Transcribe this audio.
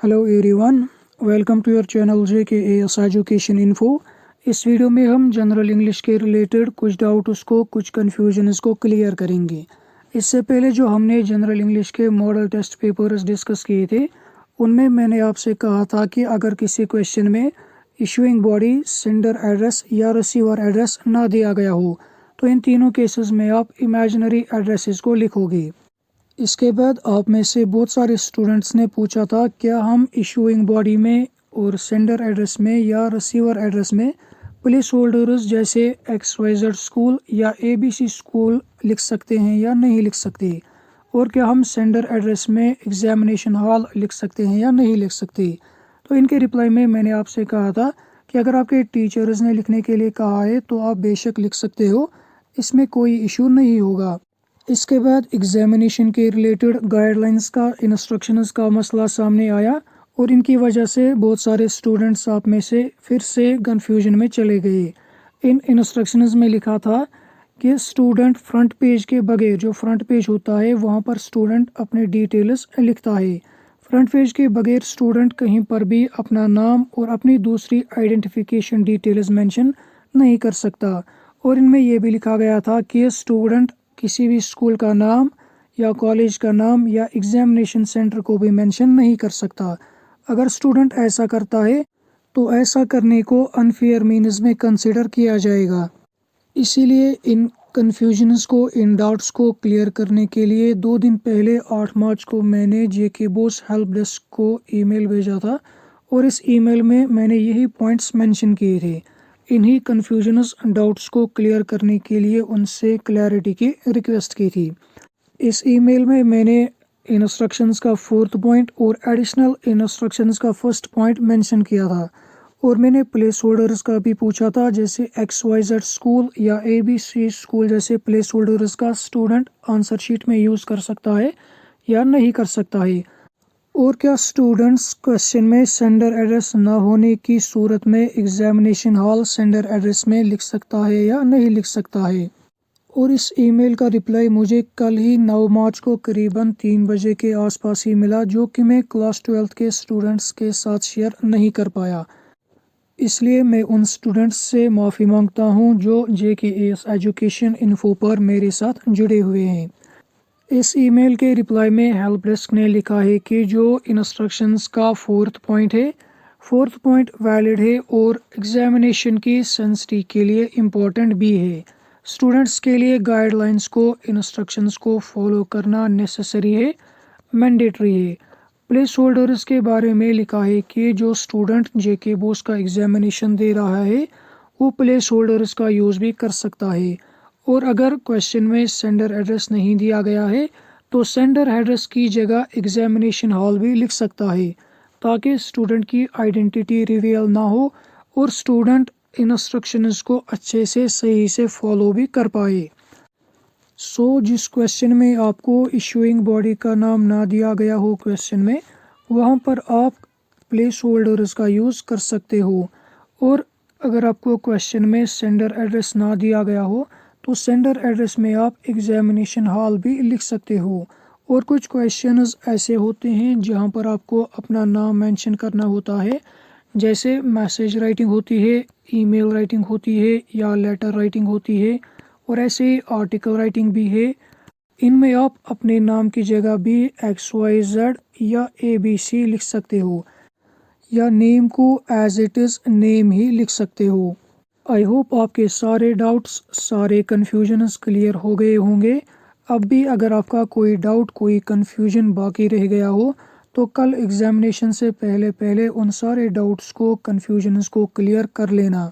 Hello everyone, welcome to your channel JKAS education info. इस video में हम general English के रिलेटेड कुछ डाउट्स को, कुछ कन्फ्यूजन्स को क्लियर करेंगे। इससे पहले जो हमने जनरल इंग्लिश के मॉडल टेस्ट पेपर्स डिस्कस किए थे, उनमें मैंने आपसे कहा था कि अगर किसी क्वेश्चन में इशूइंग बॉडी, सेंडर एड्रेस या रिसीवर एड्रेस ना दिया गया हो तो इन तीनों केसेस में आप इमेजिनरी एड्रेसेस को लिखोगे। इसके बाद आप में से बहुत सारे स्टूडेंट्स ने पूछा था क्या हम इशूइंग बॉडी में और सेंडर एड्रेस में या रिसीवर एड्रेस में प्लेस होल्डर्स जैसे XYZ स्कूल या ABC स्कूल लिख सकते हैं या नहीं लिख सकते, और क्या हम सेंडर एड्रेस में एग्जामिनेशन हॉल लिख सकते हैं या नहीं लिख सकते। तो इनके रिप्लाई में मैंने आपसे कहा था कि अगर आपके टीचर्स ने लिखने के लिए कहा है तो आप बेशक लिख सकते हो, इसमें कोई इशू नहीं होगा। इसके बाद एग्जामिनेशन के रिलेटेड गाइडलाइंस का, इंस्ट्रक्शंस का मसला सामने आया और इनकी वजह से बहुत सारे स्टूडेंट्स आप में से फिर से कन्फ्यूजन में चले गए। इन इंस्ट्रक्शंस में लिखा था कि स्टूडेंट फ्रंट पेज के बगैर, जो फ्रंट पेज होता है वहाँ पर स्टूडेंट अपने डिटेल्स लिखता है। फ्रंट पेज के बगैर स्टूडेंट कहीं पर भी अपना नाम और अपनी दूसरी आइडेंटिफिकेशन डिटेल्स मेंशन नहीं कर सकता। और इनमें यह भी लिखा गया था कि स्टूडेंट किसी भी स्कूल का नाम या कॉलेज का नाम या एग्जामिनेशन सेंटर को भी मेंशन नहीं कर सकता। अगर स्टूडेंट ऐसा करता है तो ऐसा करने को अनफेयर मीन्स में कंसिडर किया जाएगा। इसीलिए इन कन्फ्यूजन्स को, इन डाउट्स को क्लियर करने के लिए 2 दिन पहले 8 मार्च को मैंने JK बोस हेल्प डेस्क को ईमेल भेजा था और इस ईमेल में मैंने यही पॉइंट्स मेंशन किए थे। इन्हीं कन्फ्यूजन्स, डाउट्स को क्लियर करने के लिए उनसे क्लैरिटी की रिक्वेस्ट की थी। इस ईमेल में मैंने इंस्ट्रक्शंस का 4th पॉइंट और एडिशनल इंस्ट्रक्शंस का 1st पॉइंट मेंशन किया था, और मैंने प्लेस होल्डर्स का भी पूछा था, जैसे XYZ स्कूल या ABC स्कूल जैसे प्लेस होल्डर्स का स्टूडेंट आंसर शीट में यूज़ कर सकता है या नहीं कर सकता है, और क्या स्टूडेंट्स क्वेश्चन में सेंडर एड्रेस ना होने की सूरत में एग्जामिनेशन हॉल सेंडर एड्रेस में लिख सकता है या नहीं लिख सकता है। और इस ईमेल का रिप्लाई मुझे कल ही 9 मार्च को करीबन 3 बजे के आसपास ही मिला, जो कि मैं क्लास 12th के स्टूडेंट्स के साथ शेयर नहीं कर पाया। इसलिए मैं उन स्टूडेंट्स से माफ़ी मांगता हूं जो JKAS एजुकेशन इन्फो पर मेरे साथ जुड़े हुए हैं। इस ईमेल के रिप्लाई में हेल्प डेस्क ने लिखा है कि जो इंस्ट्रक्शंस का 4th पॉइंट है, 4th पॉइंट वैलिड है और एग्जामिनेशन की सेंसिटी के लिए इम्पोर्टेंट भी है। स्टूडेंट्स के लिए गाइडलाइंस को, इंस्ट्रक्शंस को फॉलो करना नेसेसरी है, मैंडेटरी है। प्लेस होल्डर्स के बारे में लिखा है कि जो स्टूडेंट JK बोस का एग्जामिनेशन दे रहा है वो प्लेस होल्डर्स का यूज़ भी कर सकता है, और अगर क्वेश्चन में सेंडर एड्रेस नहीं दिया गया है तो सेंडर एड्रेस की जगह एग्जामिनेशन हॉल भी लिख सकता है, ताकि स्टूडेंट की आइडेंटिटी रिवील ना हो और स्टूडेंट इंस्ट्रक्शंस को अच्छे से, सही से फॉलो भी कर पाए। जिस क्वेश्चन में आपको इशूइंग बॉडी का नाम ना दिया गया हो क्वेश्चन में, वहाँ पर आप प्लेस होल्डर्स का यूज़ कर सकते हो, और अगर आपको क्वेश्चन में सेंडर एड्रेस ना दिया गया हो तो सेंडर एड्रेस में आप एग्जामिनेशन हॉल भी लिख सकते हो। और कुछ क्वेश्चंस ऐसे होते हैं जहाँ पर आपको अपना नाम मेंशन करना होता है, जैसे मैसेज राइटिंग होती है, ईमेल राइटिंग होती है या लेटर राइटिंग होती है, और ऐसे ही आर्टिकल राइटिंग भी है। इनमें आप अपने नाम की जगह भी XYZ या ABC लिख सकते हो, या नेम को एज इट इज़ नेम ही लिख सकते हो। आई होप आपके सारे डाउट्स, सारे कन्फ्यूजन्स क्लियर हो गए होंगे। अब भी अगर आपका कोई डाउट, कोई कन्फ्यूजन बाकी रह गया हो तो कल एग्जामिनेशन से पहले उन सारे डाउट्स को, कन्फ्यूजन्स को क्लियर कर लेना।